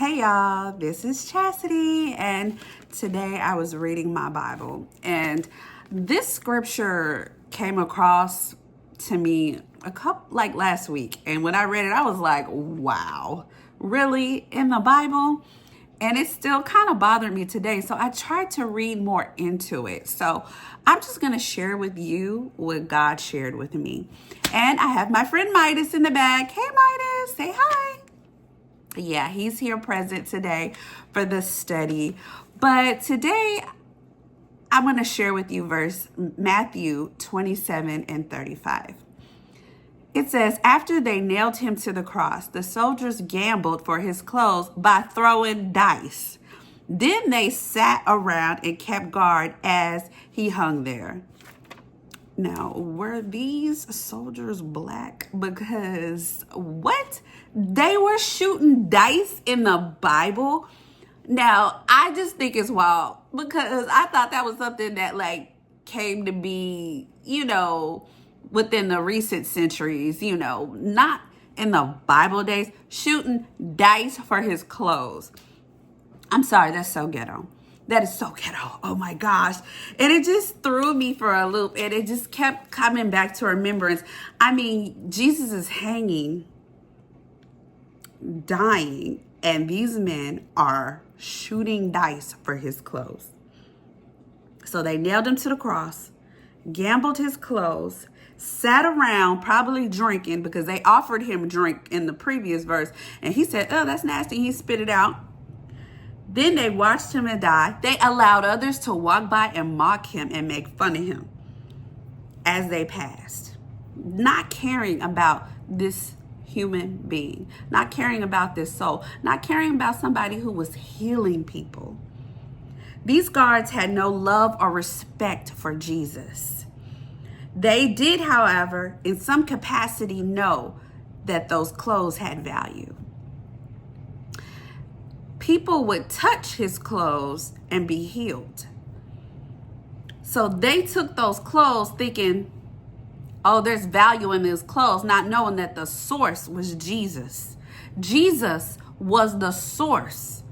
Hey y'all, this is Chastity, and today I was reading my Bible, and this scripture came across to me last week, and when I read it, I was like, wow, really? In the Bible? And it still kind of bothered me today, so I tried to read more into it. So I'm just going to share with you what God shared with me. And I have my friend Midas in the back. Hey Midas, say hi. Yeah, he's here present today for the study. But today I'm going to share with you verse Matthew 27 and 35. It says, after they nailed him to the cross, the soldiers gambled for his clothes by throwing dice. Then they sat around and kept guard as he hung there. Now, were these soldiers black? Because what? They were shooting dice in the Bible? Now, I just think it's wild because I thought that was something that came to be, within the recent centuries, not in the Bible days, shooting dice for his clothes. I'm sorry, that's so ghetto. That is so ghetto. Oh my gosh. And it just threw me for a loop, and it just kept coming back to remembrance. I mean, Jesus is hanging, dying, and these men are shooting dice for his clothes. So they nailed him to the cross, gambled his clothes, sat around probably drinking because they offered him drink in the previous verse. And he said, oh, that's nasty. He spit it out. Then they watched him die. They allowed others to walk by and mock him and make fun of him as they passed, not caring about this human being, not caring about this soul, not caring about somebody who was healing people. These guards had no love or respect for Jesus. They did, however, in some capacity know that those clothes had value. People would touch his clothes and be healed. So they took those clothes thinking, oh, there's value in these clothes, not knowing that the source was Jesus. Jesus was the source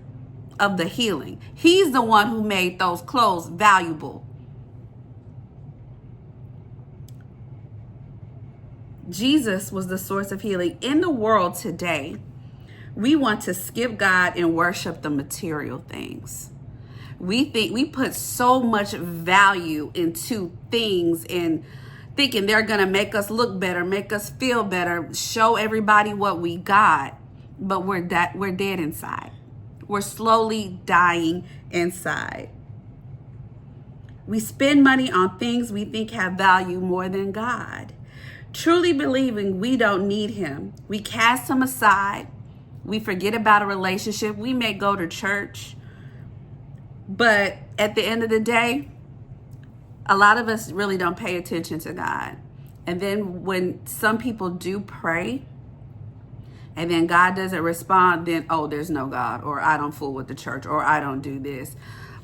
of the healing. He's the one who made those clothes valuable. Jesus was the source of healing. In the world today, we want to skip God and worship the material things. We put so much value into things and thinking they're going to make us look better, make us feel better, show everybody what we got. But we're dead inside. We're slowly dying inside. We spend money on things we think have value more than God. Truly believing we don't need him. We cast him aside. We forget about a relationship. We may go to church, but at the end of the day, a lot of us really don't pay attention to God. And then when some people do pray, and then God doesn't respond, then, oh, there's no God, or I don't fool with the church, or I don't do this.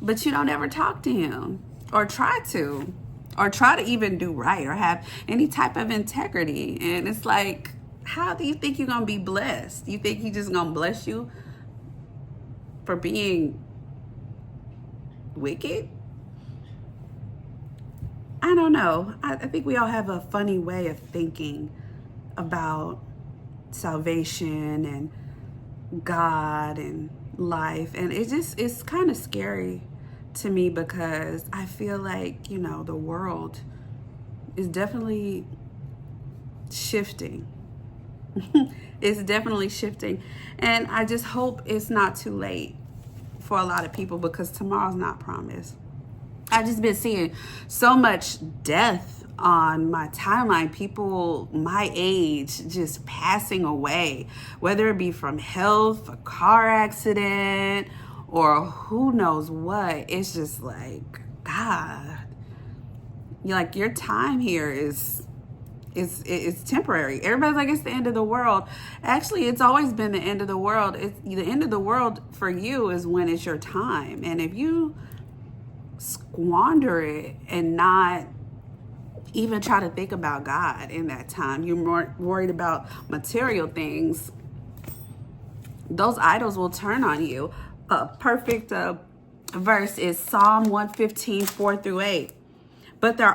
But you don't ever talk to him, or try to even do right, or have any type of integrity. And it's like, how do you think you're going to be blessed? You think he's just going to bless you for being wicked? I don't know. I think we all have a funny way of thinking about salvation and God and life. And it's kind of scary to me because I feel like, the world is definitely shifting. It's definitely shifting. And I just hope it's not too late for a lot of people because tomorrow's not promised. I've just been seeing so much death on my timeline. People my age just passing away, whether it be from health, a car accident, or who knows what. It's just like, God, your time here is temporary. Everybody's like, it's the end of the world. Actually, it's always been the end of the world. The end of the world for you is when it's your time. And if you squander it and not even try to think about God in that time, you're more worried about material things, those idols will turn on you. A perfect verse is Psalm 115, 4 through 8. But their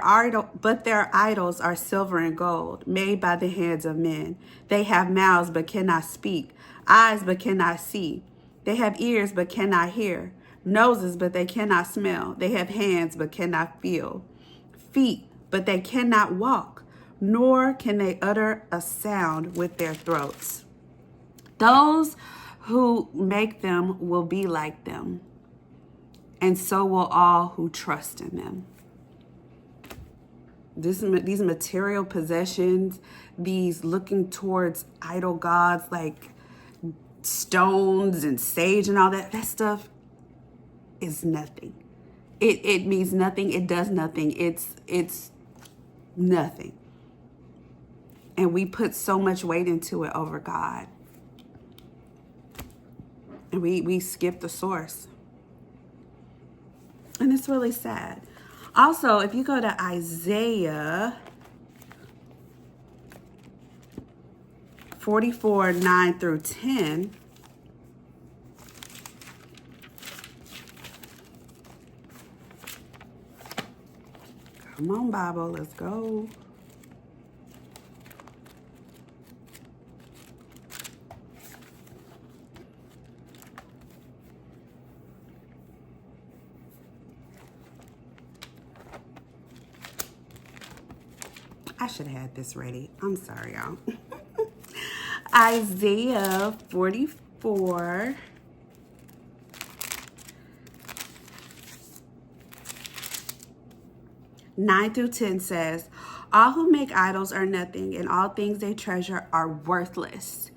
idols are silver and gold, made by the hands of men. They have mouths but cannot speak, eyes but cannot see. They have ears but cannot hear, noses but they cannot smell. They have hands but cannot feel, feet but they cannot walk, nor can they utter a sound with their throats. Those who make them will be like them, and so will all who trust in them. These material possessions, these looking towards idol gods like stones and sage and all that stuff is nothing. It means nothing. It does nothing. It's nothing. And we put so much weight into it over God. And we skip the source. And it's really sad. Also, if you go to Isaiah 44, 9 through 10, come on, Bible, let's go. I should have had this ready. I'm sorry, y'all. Isaiah 44. Nine through 10 says, all who make idols are nothing, and all things they treasure are worthless.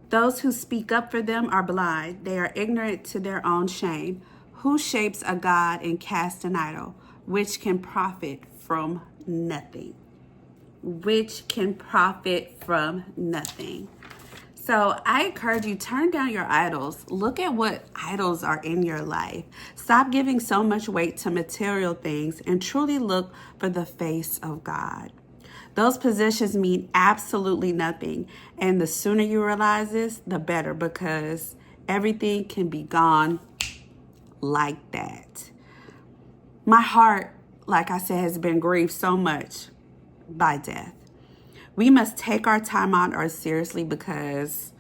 Those who speak up for them are blind. They are ignorant to their own shame. Who shapes a god and casts an idol, which can profit from nothing? Which can profit from nothing. So I encourage you, turn down your idols. Look at what idols are in your life. Stop giving so much weight to material things and truly look for the face of God. Those positions mean absolutely nothing. And the sooner you realize this, the better, because everything can be gone like that. My heart, like I said, has been grieved so much by death. We must take our time on earth seriously, because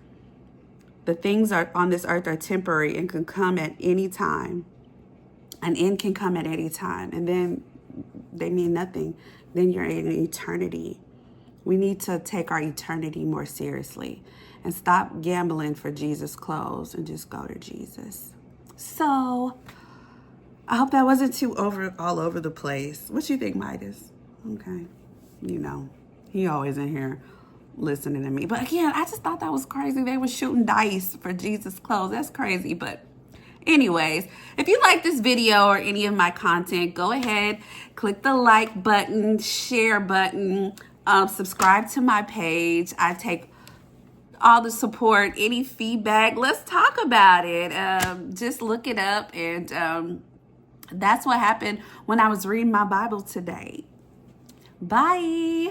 the things on this earth are temporary and can come at any time. An end can come at any time, and then they mean nothing. Then you're in eternity. We need to take our eternity more seriously and stop gambling for Jesus' clothes and just go to Jesus. So I hope that wasn't too all over the place. What you think, Midas? Okay. You know, he always in here listening to me. But again, I just thought that was crazy. They were shooting dice for Jesus' clothes. That's crazy. But anyways, if you like this video or any of my content, go ahead, click the like button, share button, subscribe to my page. I take all the support, any feedback. Let's talk about it. Just look it up. And that's what happened when I was reading my Bible today. Bye.